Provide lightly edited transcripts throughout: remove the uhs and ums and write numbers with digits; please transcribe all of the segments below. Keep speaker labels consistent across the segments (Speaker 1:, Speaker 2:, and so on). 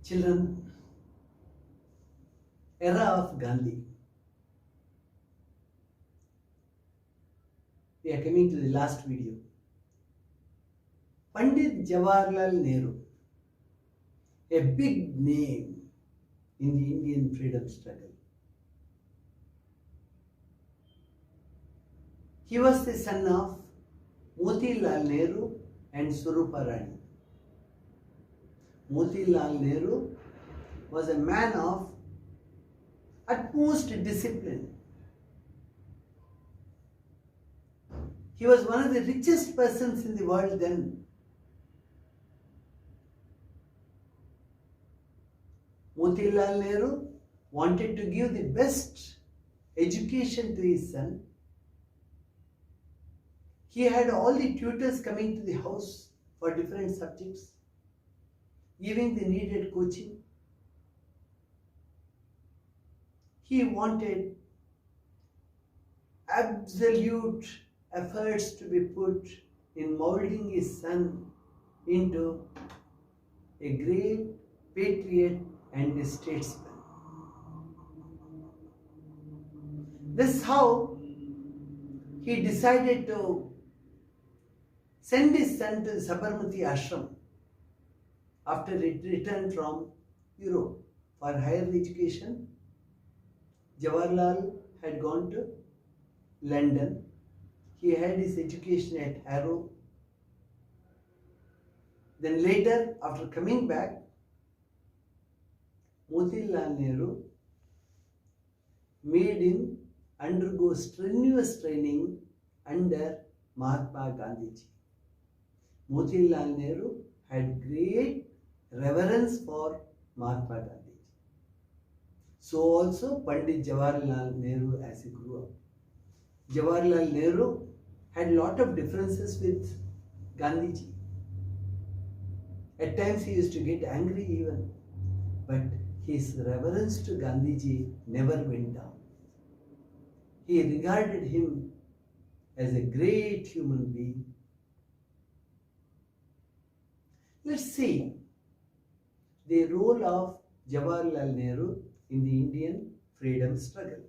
Speaker 1: Children, era of Gandhi. We are coming to the last video. Pandit Jawaharlal Nehru, a big name in the Indian freedom struggle. He was the son of Motilal Nehru and Swarupa Rani. Motilal Nehru was a man of utmost discipline. He was one of the richest persons in the world then. Motilal Nehru wanted to give the best education to his son. He had all the tutors coming to the house for different subjects, giving the needed coaching. He wanted absolute efforts to be put in molding his son into a great patriot and a statesman. This is how he decided to send his son to the Sabarmati ashram after it returned from Europe for higher education. Jawaharlal had gone to London. He had his education at Harrow. Then later, after coming back, Motilal Nehru made him undergo strenuous training under Mahatma Gandhiji. Motilal Nehru had great reverence for Mahatma Gandhiji. So also Pandit Jawaharlal Nehru as he grew up. Jawaharlal Nehru had a lot of differences with Gandhiji. At times he used to get angry even, but his reverence to Gandhiji never went down. He regarded him as a great human being. Let's see the role of Jawaharlal Nehru in the Indian freedom struggle.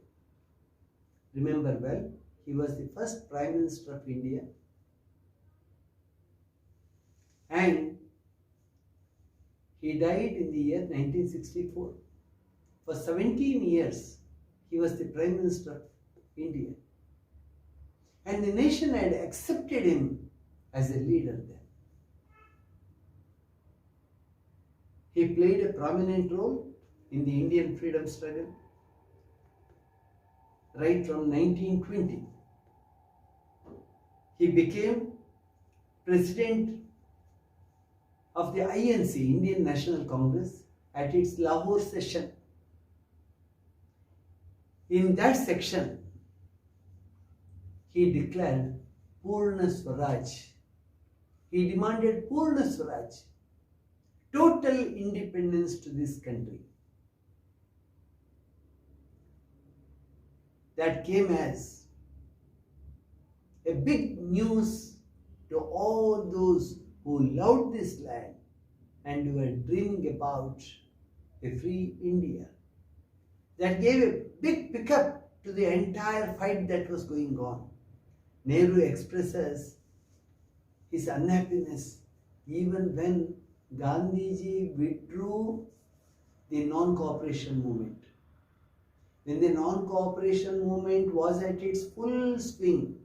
Speaker 1: Remember well, he was the first Prime Minister of India, and he died in the year 1964. For 17 years, he was the Prime Minister of India, and the nation had accepted him as a leader then. He played a prominent role in the Indian freedom struggle right from 1920. He became president of the INC, Indian National Congress, at its Lahore session. In that section, he declared Purna Swaraj. He demanded Purna Swaraj, total independence to this country. That came as a big news to all those who loved this land and who were dreaming about a free India. That gave a big pickup to the entire fight that was going on. Nehru expresses his unhappiness even when Gandhiji withdrew the non-cooperation movement. When the non-cooperation movement was at its full swing,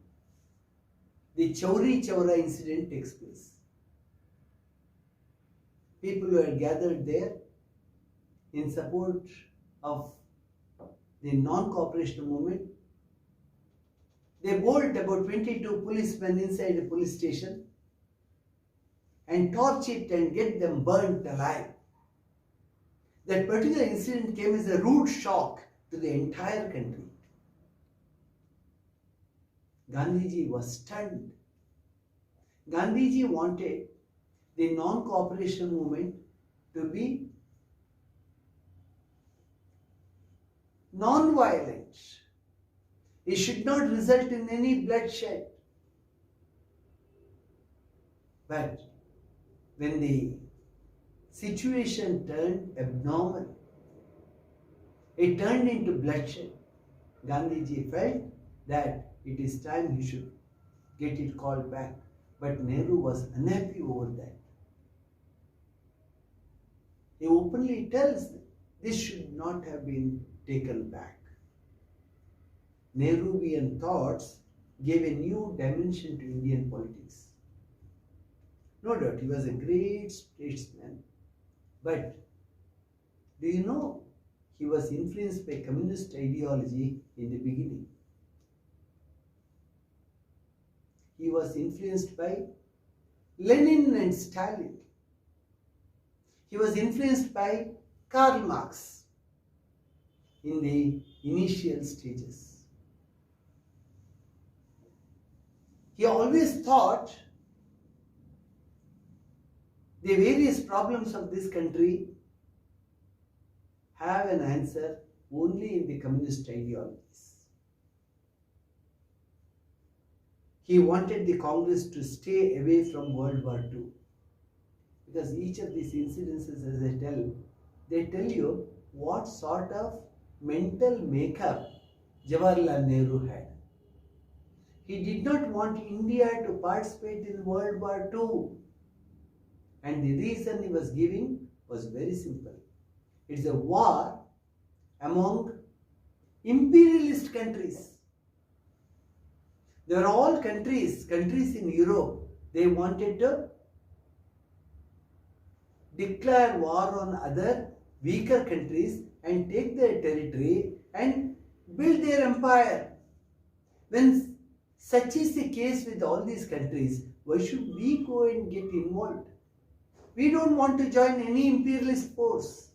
Speaker 1: the Chauri Chaura incident takes place. People were gathered there in support of the non-cooperation movement. They bolt about 22 policemen inside a police station and torch it and get them burnt alive. That particular incident came as a rude shock to the entire country. Gandhiji was stunned. Gandhiji wanted the non-cooperation movement to be non-violent. It should not result in any bloodshed. But when the situation turned abnormal. It turned into bloodshed. Gandhiji felt that it is time he should get it called back. But Nehru was unhappy over that. He openly tells this should not have been taken back. Nehruvian thoughts gave a new dimension to Indian politics. No doubt, he was a great statesman. But do you know he was influenced by communist ideology in the beginning? He was influenced by Lenin and Stalin. He was influenced by Karl Marx in the initial stages. He always thought the various problems of this country have an answer only in the communist ideologies. He wanted the Congress to stay away from World War II. Because each of these incidences, as they tell you what sort of mental makeup Jawaharlal Nehru had. He did not want India to participate in World War II. And the reason he was giving was very simple. It's a war among imperialist countries. They were all countries in Europe. They wanted to declare war on other weaker countries and take their territory and build their empire. When such is the case with all these countries, why should we go and get involved? We don't want to join any imperialist force.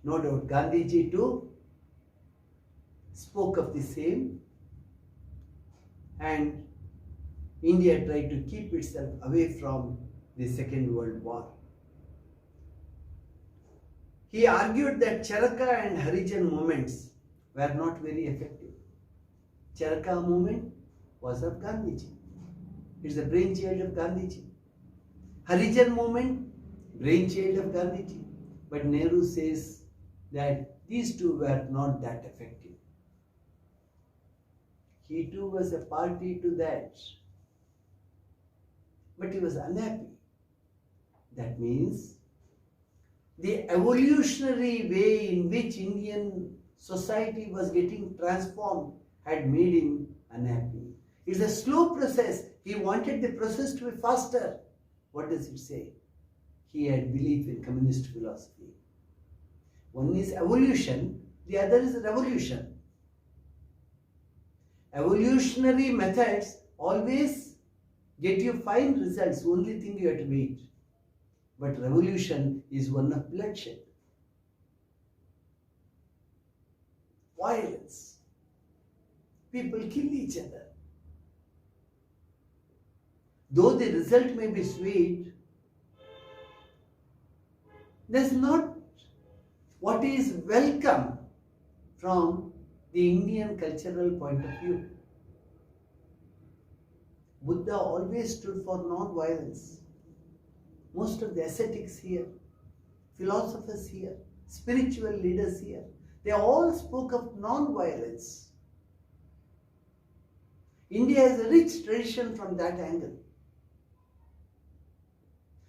Speaker 1: No doubt, Gandhiji too spoke of the same, and India tried to keep itself away from the Second World War. He argued that Charaka and Harijan movements were not very effective. Charaka movement was of Gandhiji. It's the brainchild of Gandhiji. Harijan movement, brainchild of Gandhiji. But Nehru says that these two were not that effective. He too was a party to that. But he was unhappy. That means the evolutionary way in which Indian society was getting transformed had made him unhappy. It's a slow process. He wanted the process to be faster. What does it say? He had belief in communist philosophy. One is evolution, the other is revolution. Evolutionary methods always get you fine results, only thing you have to wait. But revolution is one of bloodshed, violence. People kill each other. Though the result may be sweet, that's not what is welcome from the Indian cultural point of view. Buddha always stood for non-violence. Most of the ascetics here, philosophers here, spiritual leaders here, they all spoke of non-violence. India has a rich tradition from that angle.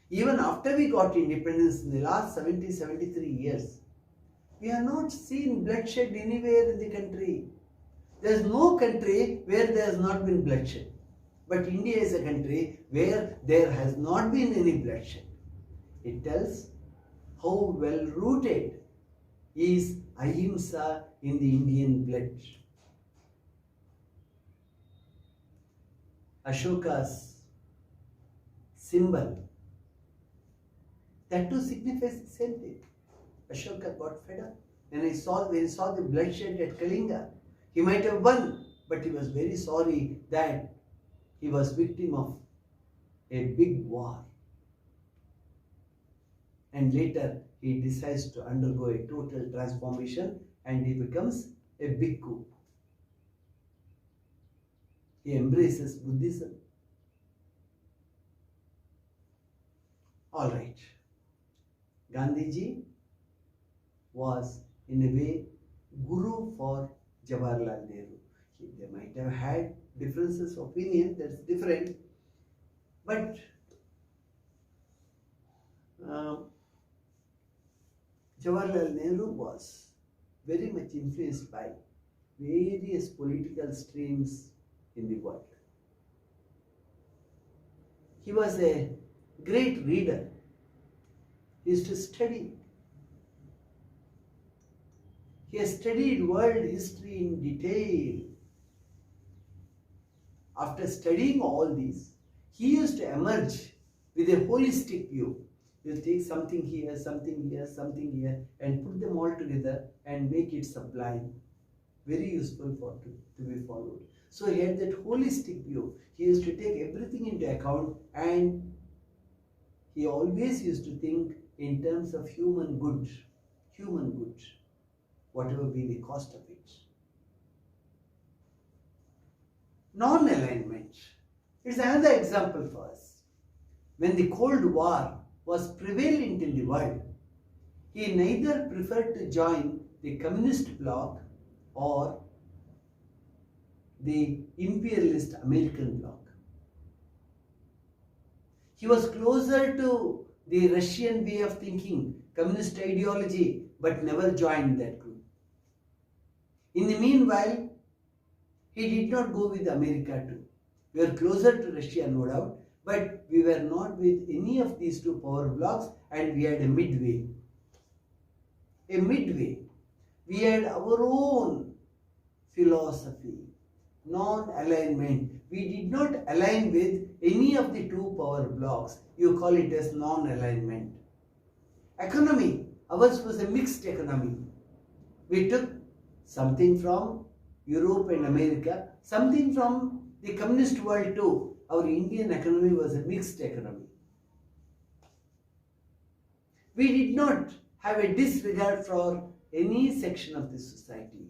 Speaker 1: Even after we got independence in the last 73 years, we have not seen bloodshed anywhere in the country. There is no country where there has not been bloodshed. But India is a country where there has not been any bloodshed. It tells how well rooted is ahimsa in the Indian blood. Ashoka's symbol, that too signifies the same thing. Ashoka got fed up. When he saw the bloodshed at Kalinga, he might have won, but he was very sorry that he was victim of a big war. And later he decides to undergo a total transformation and he becomes a bhikkhu. He embraces Buddhism. All right. Gandhiji was, in a way, guru for Jawaharlal Nehru. They might have had differences of opinion, that's different, but Jawaharlal Nehru was very much influenced by various political streams in the world. He was a great reader. He used to study. He has studied world history in detail. After studying all these, he used to emerge with a holistic view. You take something here, something here, something here, and put them all together and make it sublime. Very useful to be followed. So he had that holistic view. He used to take everything into account, and he always used to think in terms of human good, whatever be the cost of it. Non-alignment is another example for us. When the Cold War was prevalent in the world, he neither preferred to join the communist bloc or the imperialist American bloc. He was closer to the Russian way of thinking, communist ideology, but never joined that group. In the meanwhile, he did not go with America too. We were closer to Russia, no doubt, but we were not with any of these two power blocs, and we had a midway. A midway. We had our own philosophy, non-alignment. We did not align with any of the two power blocs. You call it as non-alignment. Economy. Ours was a mixed economy. We took something from Europe and America, something from the communist world too. Our Indian economy was a mixed economy. We did not have a disregard for any section of the society.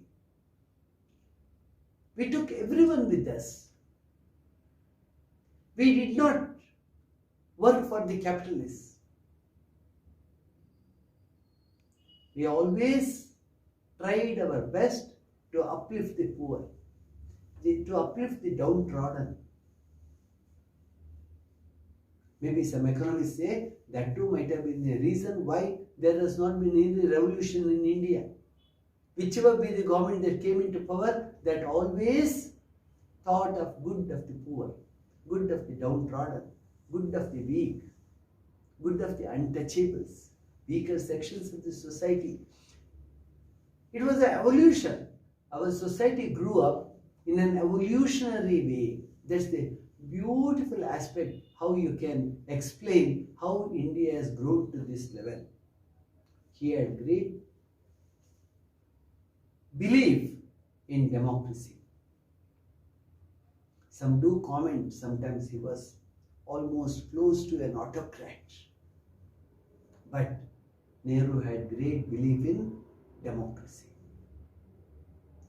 Speaker 1: We took everyone with us. We did not work for the capitalists. We always tried our best to uplift the poor, to uplift the downtrodden. Maybe some economists say that too might have been the reason why there has not been any revolution in India. Whichever be the government that came into power, that always thought of good of the poor, good of the downtrodden, good of the weak, good of the untouchables, weaker sections of the society. It was an evolution. Our society grew up in an evolutionary way. That's the beautiful aspect, how you can explain how India has grown to this level. He had great belief in democracy. Some do comment sometimes he was almost close to an autocrat. But Nehru had great belief in democracy.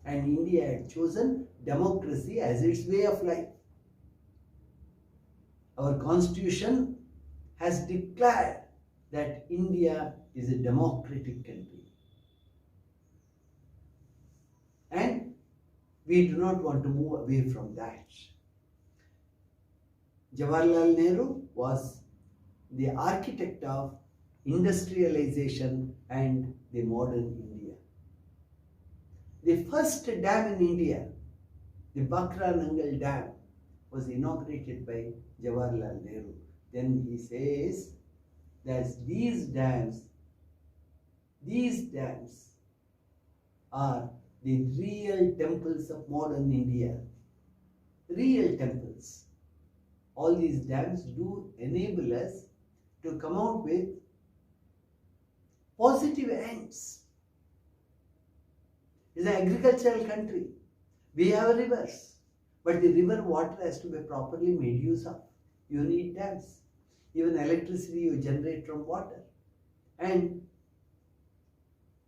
Speaker 1: And India had chosen democracy as its way of life. Our constitution has declared that India is a democratic country. And we do not want to move away from that. Jawaharlal Nehru was the architect of industrialization and the modern India. The first dam in India, the Bakra Nangal Dam, was inaugurated by Jawaharlal Nehru. Then he says that these dams are the real temples of modern India. Real temples. All these dams do enable us to come out with positive ends. It's an agricultural country. We have rivers. But the river water has to be properly made use of. You need dams. Even electricity you generate from water. And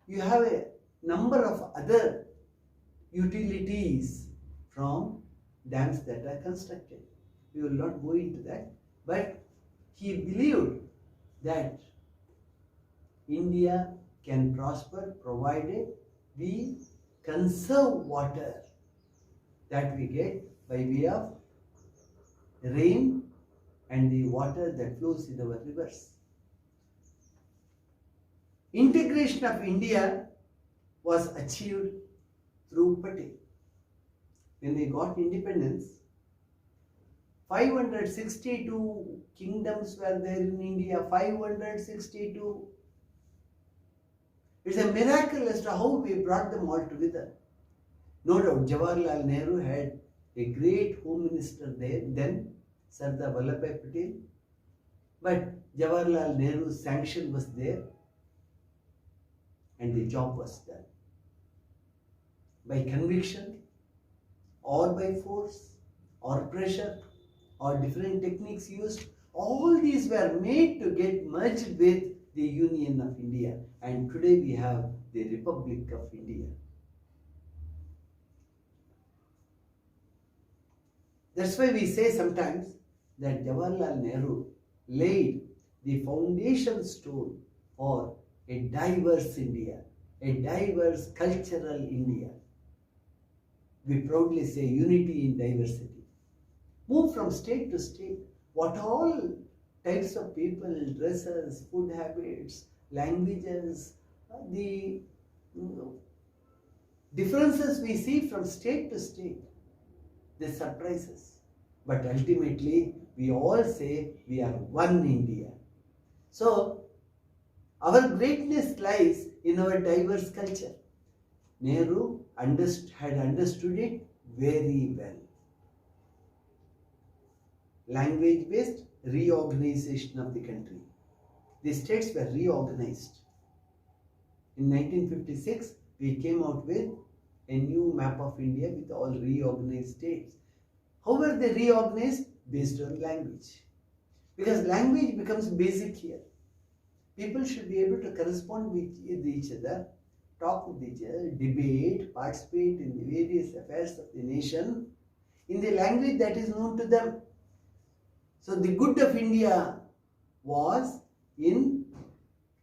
Speaker 1: you have a number of other utilities from dams that are constructed. We will not go into that. But he believed that India can prosper provided we conserve water that we get by way of rain and the water that flows in our rivers. Integration of India was achieved through Patel. When we got independence, 562 kingdoms were there in India, 562. It's a miracle as to how we brought them all together. No doubt, Jawaharlal Nehru had a great home minister there, then Sardar Vallabhbhai Patel. But Jawaharlal Nehru's sanction was there and the job was done. By conviction, or by force, or pressure, or different techniques used, all these were made to get merged with the Union of India. And today we have the Republic of India. That's why we say sometimes that Jawaharlal Nehru laid the foundation stone for a diverse India, a diverse cultural India. We proudly say unity in diversity. Move from state to state. What all types of people, dresses, food habits, languages, the differences we see from state to state, they surprise us. But ultimately, we all say we are one India. So, our greatness lies in our diverse culture. Nehru had understood it very well. Language-based reorganization of the country. The states were reorganized. In 1956, we came out with a new map of India with all reorganized states. How were they reorganized? Based on language. Because language becomes basic here. People should be able to correspond with each other, talk with each other, debate, participate in the various affairs of the nation in the language that is known to them. So the good of India was in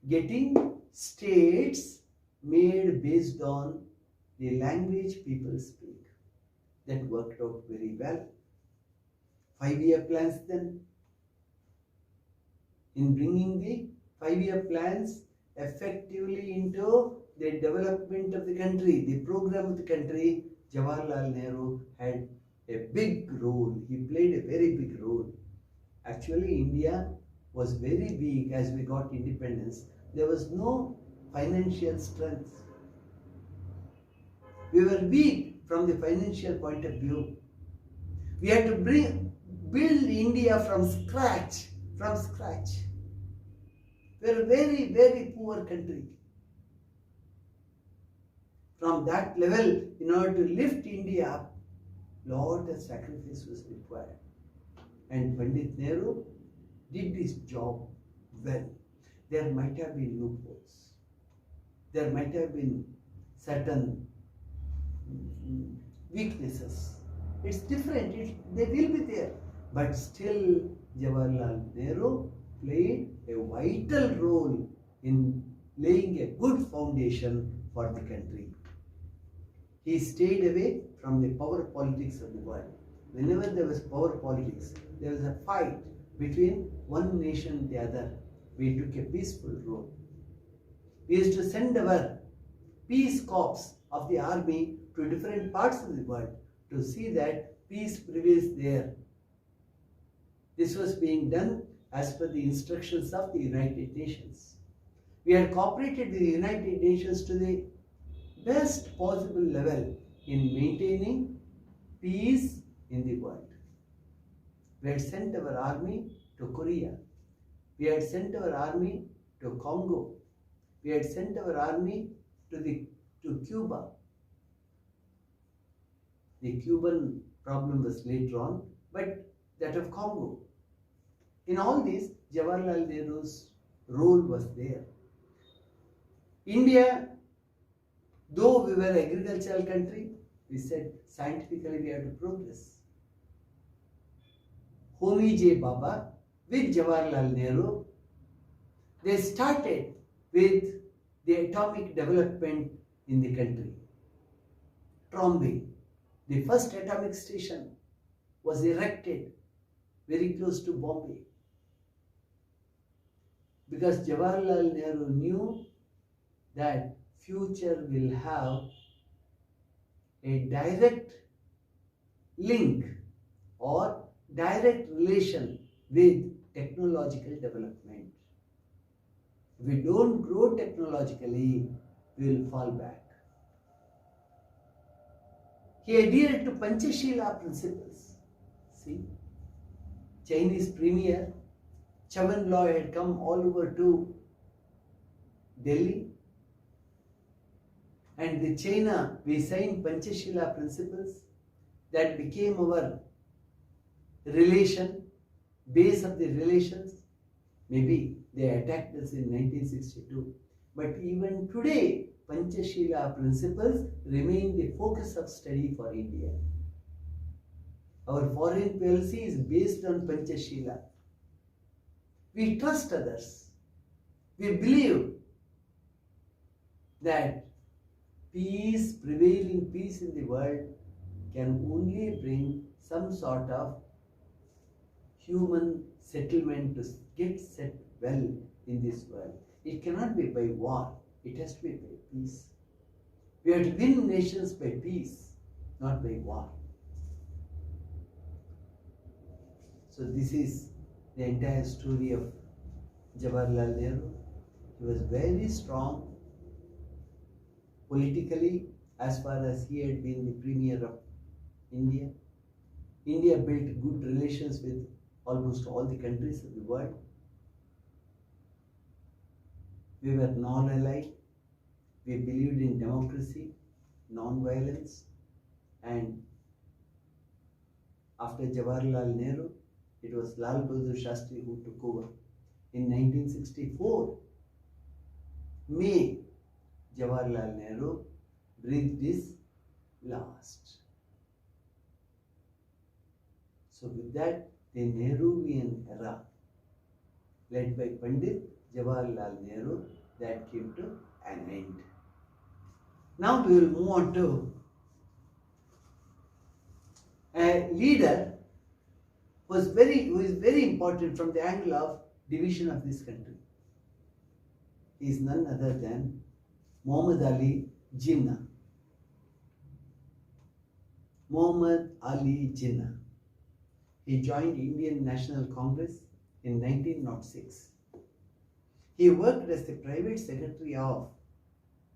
Speaker 1: getting states made based on the language people speak. That worked out very well. 5-year plans then. In bringing the 5-year plans effectively into the development of the country, the program of the country, Jawaharlal Nehru had a big role. He played a very big role. Actually, India was very weak as we got independence. There was no financial strength. We were weak from the financial point of view. We had to build India from scratch. We are a very, very poor country. From that level, in order to lift India up, lot of sacrifice was required. And Pandit Nehru did this job well. There might have been loopholes. There might have been certain weaknesses. It's different. They will be there. But still, Jawaharlal Nehru played a vital role in laying a good foundation for the country. He stayed away from the power politics of the world. Whenever there was power politics, there was a fight between one nation and the other. We took a peaceful role. We used to send our peace corps of the army to different parts of the world to see that peace prevails there. This was being done as per the instructions of the United Nations. We had cooperated with the United Nations to the best possible level in maintaining peace in the world. We had sent our army to Korea. We had sent our army to Congo. We had sent our army to Cuba. The Cuban problem was later on, but that of Congo. In all this, Jawaharlal Nehru's role was there. India, though we were an agricultural country, we said scientifically we have to progress. Homi J. Baba with Jawaharlal Nehru, they started with the atomic development in the country. Trombay, the first atomic station, was erected very close to Bombay, because Jawaharlal Nehru knew that future will have a direct link or direct relation with technological development. If we don't grow technologically, we will fall back. He adhered to Panchshila Principles. See, Chinese Premier Chavan Law had come all over to Delhi, and with China we signed Panchshila Principles that became our relation, base of the relations. Maybe they attacked us in 1962, but even today Panchshila Principles remain the focus of study for India. Our foreign policy is based on Panchshila. We trust others. We believe that prevailing peace in the world can only bring some sort of human settlement to get set well in this world. It cannot be by war. It has to be by peace. We have to win nations by peace, not by war. So this is the entire story of Jawaharlal Nehru. He was very strong politically as far as he had been the Premier of India. India built good relations with almost all the countries of the world. We were non-allied. We believed in democracy, non-violence, and after Jawaharlal Nehru, it was Lal Bahadur Shastri who took over. In 1964, May, Jawaharlal Nehru breathed his last. So with that, the Nehruvian era, led by Pandit Jawaharlal Nehru, that came to an end. Now we will move on to a leader who is very important from the angle of division of this country. He is none other than Muhammad Ali Jinnah. Muhammad Ali Jinnah. He joined Indian National Congress in 1906. He worked as the private secretary of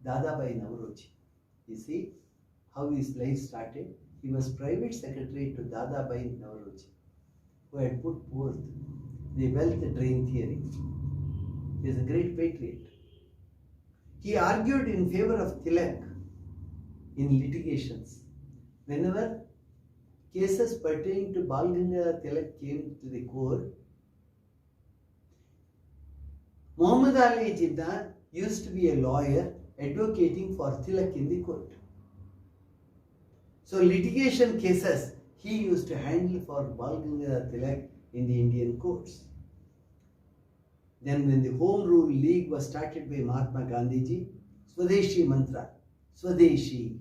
Speaker 1: Dadabhai Nauroji. You see how his life started. He was private secretary to Dadabhai Nauroji, who had put forth the wealth drain theory. He is a great patriot. He argued in favor of Tilak in litigations. Whenever cases pertaining to Bal Gangadhar Tilak came to the court, Muhammad Ali Jinnah used to be a lawyer advocating for Tilak in the court. So litigation cases he used to handle for Bal Gangadhar Tilak in the Indian courts. Then when the Home Rule League was started by Mahatma Gandhiji, Swadeshi Mantra, Swadeshi,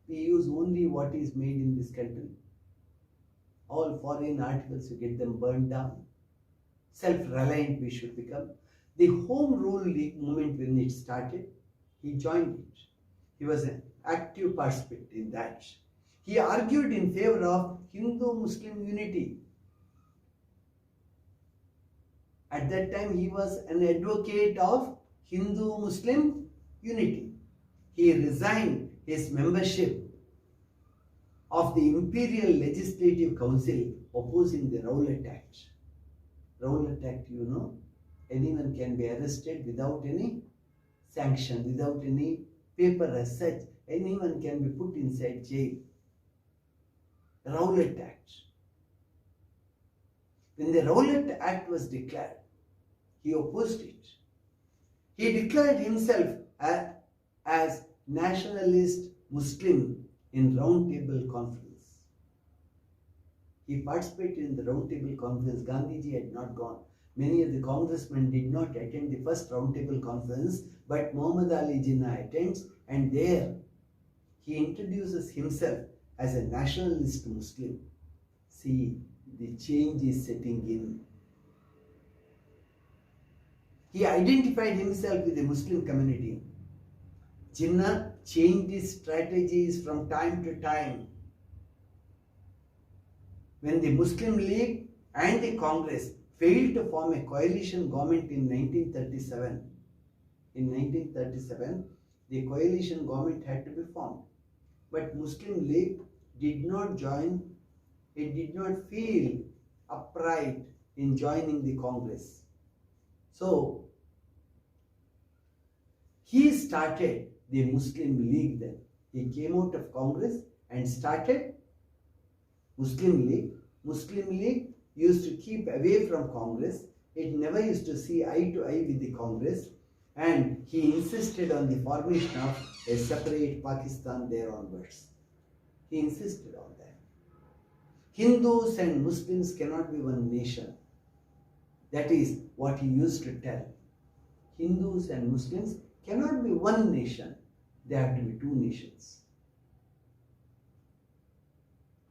Speaker 1: we use only what is made in this country. All foreign articles, you get them burned down. Self-reliant we should become. The Home Rule League movement, when it started, he joined it. He was an active participant in that. He argued in favor of Hindu-Muslim unity. At that time, he was an advocate of Hindu-Muslim unity. He resigned his membership of the Imperial Legislative Council opposing the Rowlatt Act. Rowlatt Act, you know, anyone can be arrested without any sanction, without any paper as such. Anyone can be put inside jail. Rowlatt Act. When the Rowlatt Act was declared, he opposed it. He declared himself as nationalist Muslim in Round Table Conference. He participated in the Round Table Conference. Gandhiji had not gone. Many of the congressmen did not attend the first roundtable conference, but Muhammad Ali Jinnah attends, and there he introduces himself as a nationalist Muslim. See, the change is setting in. He identified himself with the Muslim community. Jinnah changed his strategies from time to time. When the Muslim League and the Congress failed to form a coalition government in 1937, the coalition government had to be formed. But Muslim League did not join, it did not feel upright in joining the Congress. So, he started the Muslim League then. He came out of Congress and started Muslim League. Muslim League used to keep away from Congress. It never used to see eye to eye with the Congress. And he insisted on the formation of a separate Pakistan there onwards. He insisted on that. Hindus and Muslims cannot be one nation. That is what he used to tell. Hindus and Muslims cannot be one nation. They have to be two nations.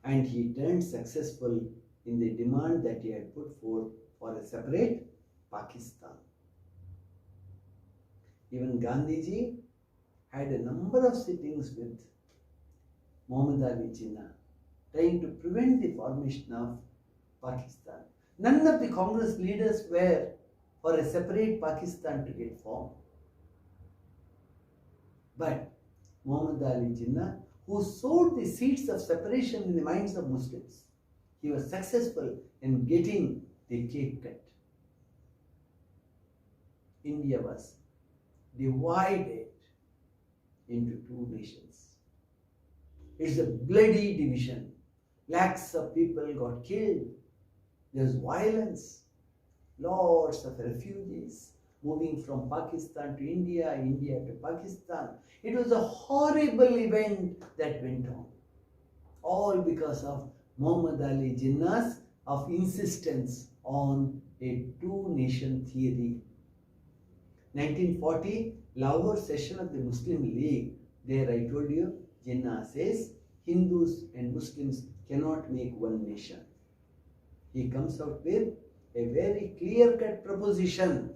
Speaker 1: And he turned successful in the demand that he had put forth for a separate Pakistan. Even Gandhiji had a number of sittings with Muhammad Ali Jinnah, trying to prevent the formation of Pakistan. None of the Congress leaders were for a separate Pakistan to get formed. But Muhammad Ali Jinnah, who sowed the seeds of separation in the minds of Muslims, he was successful in getting the cake cut. India was divided into two nations. It's a bloody division. Lakhs of people got killed. There's violence. Lots of refugees moving from Pakistan to India, India to Pakistan. It was a horrible event that went on. All because of Muhammad Ali Jinnah's insistence on a two-nation theory. 1940, Lahore session of the Muslim League. There I told you, Jinnah says Hindus and Muslims cannot make one nation. He comes out with a very clear-cut proposition.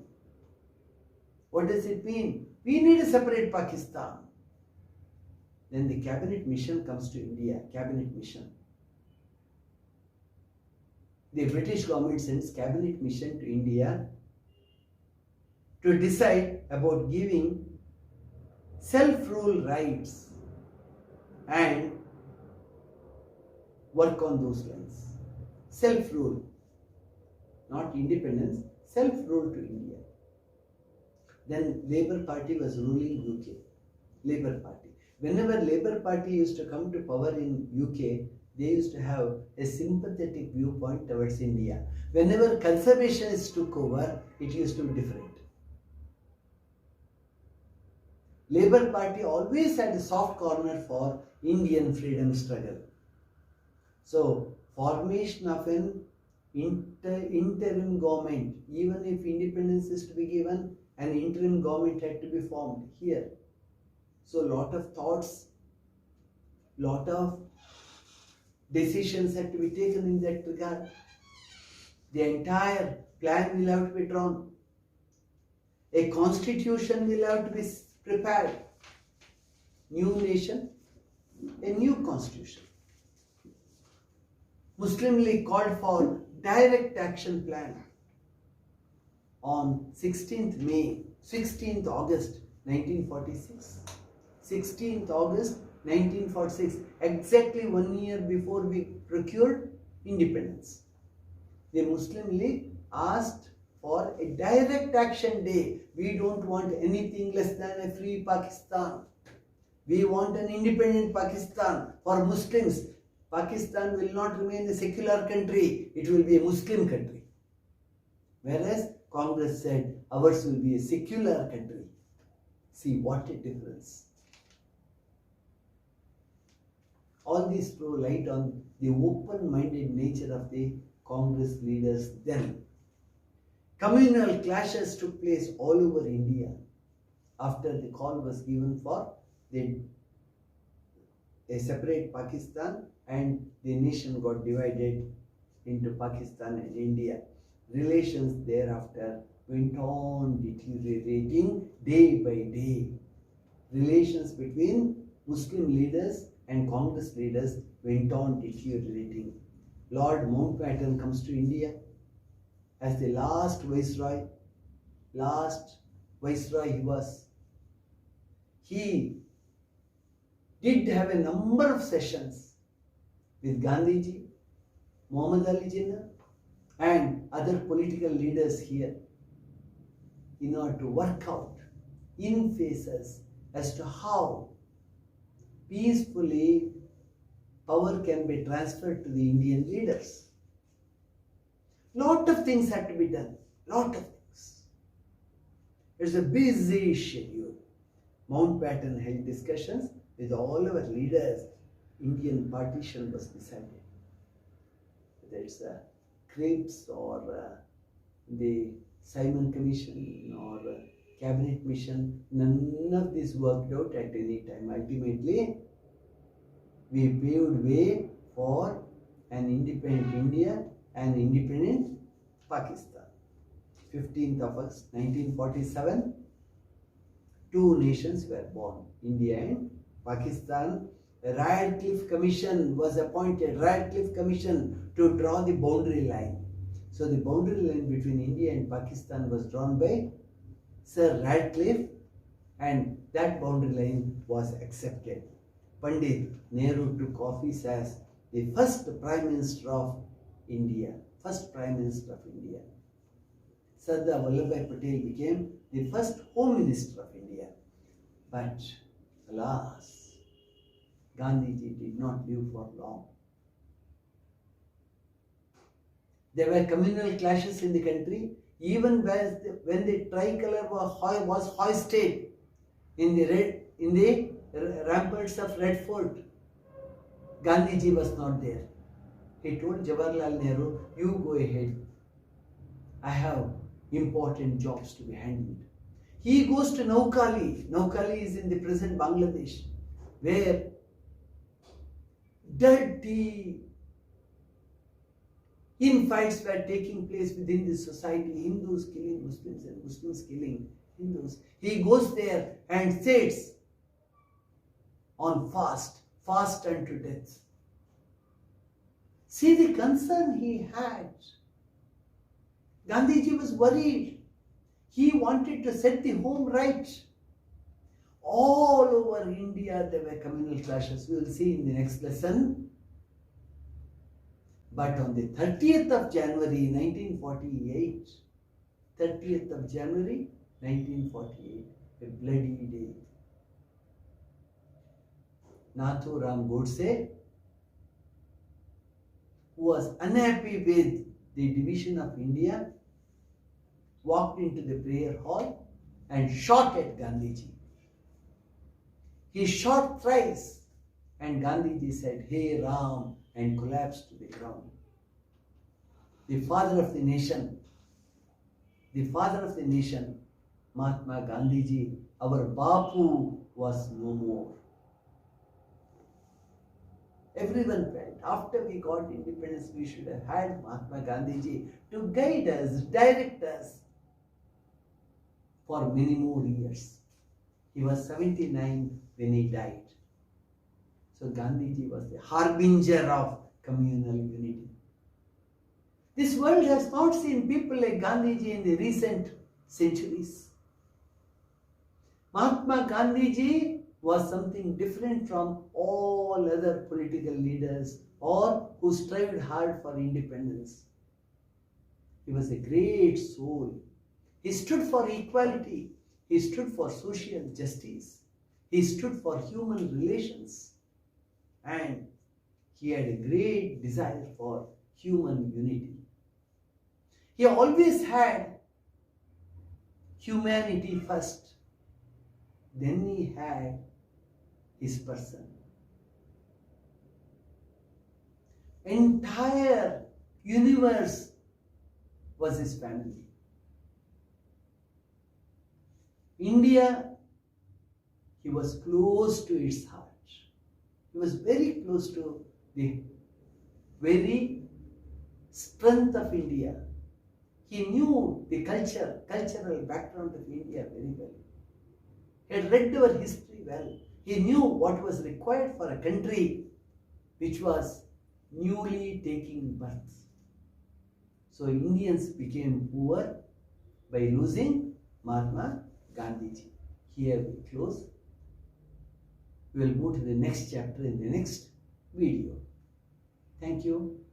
Speaker 1: What does it mean? We need a separate Pakistan. Then the cabinet mission comes to India, cabinet mission. The British government sends cabinet mission to India to decide about giving self-rule rights and work on those lines. Self-rule, not independence, self-rule to India. Then Labour Party was ruling UK. Labour Party. Whenever Labour Party used to come to power in UK, they used to have a sympathetic viewpoint towards India. Whenever conservationists took over, it used to be different. Labour Party always had a soft corner for Indian freedom struggle. So, formation of an interim government, even if independence is to be given, an interim government had to be formed here. So, lot of thoughts, lot of decisions had to be taken in that regard. The entire plan will have to be drawn. A constitution will have to be prepared. New nation, a new constitution. Muslim League called for direct action plan on 16th August 1946. 16th August 1946, exactly 1 year before we procured independence. The Muslim League asked for a direct action day. We don't want anything less than a free Pakistan. We want an independent Pakistan for Muslims. Pakistan will not remain a secular country. It will be a Muslim country. Whereas Congress said ours will be a secular country. See what a difference. All these throw light on the open-minded nature of the Congress leaders then. Communal clashes took place all over India after the call was given for a separate Pakistan, and the nation got divided into Pakistan and India. Relations thereafter went on deteriorating day by day. Relations between Muslim leaders and Congress leaders went on deteriorating. Lord Mountbatten comes to India as the last viceroy he was. He did have a number of sessions with Gandhiji, Muhammad Ali Jinnah, and other political leaders here in order to work out in phases as to how peacefully power can be transferred to the Indian leaders. Lot of things had to be done. Lot of things. It's a busy schedule. Mountbatten held discussions with all our leaders. Indian partition was decided. Whether it's the Cripps or the Simon Commission or Cabinet Mission, none of this worked out at any time. Ultimately, we paved way for an independent India and independent Pakistan. 15th of August 1947, two nations were born, India and Pakistan. A Radcliffe Commission was appointed, Radcliffe Commission, to draw the boundary line. So the boundary line between India and Pakistan was drawn by Sir Radcliffe, and that boundary line was accepted. Pandit Nehru took office as the first Prime Minister of India. First Prime Minister of India. Sardar Vallabhbhai Patel became the first Home Minister of India. But alas, Gandhiji did not live for long. There were communal clashes in the country, even when the tricolor was hoisted in the ramparts of Red Fort. Gandhiji was not there. He told Jawaharlal Nehru, "You go ahead. I have important jobs to be handled." He goes to Naukali. Naukali is in the present Bangladesh, where dirty infights were taking place within the society, Hindus killing Muslims and Muslims killing Hindus. He goes there and sits on fast unto death. See the concern he had. Gandhiji was worried. He wanted to set the home right. All over India there were communal clashes. We will see in the next lesson. But on the 30th of January 1948, 30th of January 1948, a bloody day, Nathuram Godse, who was unhappy with the division of India, walked into the prayer hall and shot at Gandhiji. He shot thrice, and Gandhiji said, "Hey Ram," and collapsed to the ground. The father of the nation, Mahatma Gandhiji, our Bapu, was no more. Everyone felt after we got independence, we should have had Mahatma Gandhiji to guide us, direct us for many more years. He was 79 when he died. So Gandhiji was the harbinger of communal unity. This world has not seen people like Gandhiji in the recent centuries. Mahatma Gandhiji was something different from all other political leaders or who strived hard for independence. He was a great soul. He stood for equality. He stood for social justice. He stood for human relations. And he had a great desire for human unity. He always had humanity first. Then he had his person. Entire universe was his family. India, he was close to its heart. He was very close to the very strength of India. He knew the cultural background of India very well. He had read our history well. He knew what was required for a country which was newly taking birth. So Indians became poor by losing Mahatma Gandhiji. Here we close. We will move to the next chapter in the next video. Thank you.